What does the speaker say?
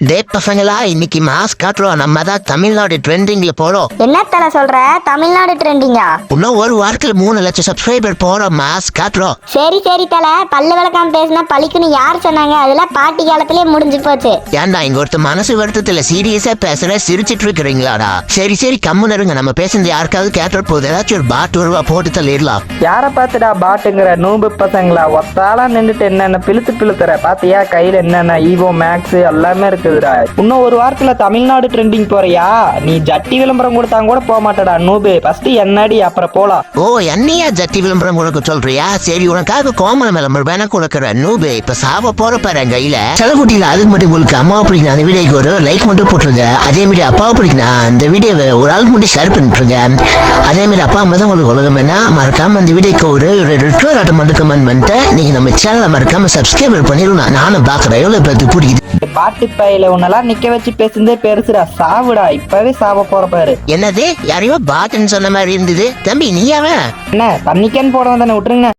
டே பசங்களா, இன்னைக்கு மாஸ் காட்டுறோம். நம்ம தான் தமிழ்நாடு ட்ரெண்டிங்ல போறோம். என்ன தல சொல்ற? தமிழ்நாடு ட்ரெண்டிங்கா? இன்னும் ஒரு வாரத்துல 3 லட்சம் சப்ஸ்கிரைபர் போறோம். மாஸ் காட்டுறோம். சரி சரி தல, பல்லு விளக்காம பேசினா பழிக்குன்னு யார் சொன்னாங்க? அதெல்லாம் பாட்டி காலத்திலே முடிஞ்சு போச்சு. ஏன்டா இங்க ஒருத்த மனசு வருத்தத்துல சீரியஸா பேசுற, சிரிச்சிட்டு இருக்கிறீங்களாடா? சரி சரி கம்முன்னு இருங்க. நம்ம பேசுறது யாருக்காவது கேட்ட போது ஏதாச்சும் ஒரு பாட்டு வருவா போட்டு தள்ளிடலாம். யார பாத்துடா பாட்டுங்கிற? நூம்பு பசங்களா ஒத்தாலா நின்றுட்டு என்னென்ன பிழுத்துற பாத்தியா? கையில என்னென்ன ஈவோ மேக்ஸ் எல்லாமே இருக்குதுடா. இன்னும் ஒரு வாரத்துல தமிழ்நாடு ட்ரெண்டிங் போறியா? நீ ஜட்டி விளம்பரம் கொடுத்தாங்க கூட போக மாட்டடா நூபு. ஃபர்ஸ்ட் என்னடி, அப்புறம் போலாம். ஓ, என்னையா ஜட்டி விளம்பரம் கொடுக்க சொல்றியா? சரி, உனக்காக கோமல விளம்பரம் வேணா கொடுக்குற நூபே. இப்ப சாவ போற பாரு கையில செலகுட்டியில. அதுக்கு மட்டும் உங்களுக்கு அம்மா பிடிக்கும் அந்த வீடியோக்கு ஒரு லைக் மட்டும் போட்டுருங்க. அதே மாதிரி அப்பாவை பிடிக்கும் அந்த வீடியோவை ஒரு ஆளுக்கு மட்டும் ஷேர் பண்ணிட்டுருங்க. அதே மாதிரி அப்பா அம்மா தான் உங்களுக்கு உலகம் என்ன. மறக்காம அந்த வீடியோக்கு ஒரு ரெட்ரோ ஆட்டம் மட்டும் கமெண்ட் பண்ணிட்டு நீங்க நம்ம சேனலை மறக்காம சப்ஸ்கிரைப் பண்ணிடலாம். நானும் பாக்குறேன் எவ்வளவு பேருக்கு பிடிக்குது. பாட்டு பையில உன்னெல்லாம் நிக்க வச்சு பேசுறதே பெருசுடா. சாவுடா, இப்பவே சாவ போற பாரு. என்னது, யாரையோ பாட்டுன்னு சொன்ன மாதிரி இருந்தது. தம்பி நீயாவன்? என்ன தண்ணிக்கேன்னு போட வந்தானே, விட்டுருங்க.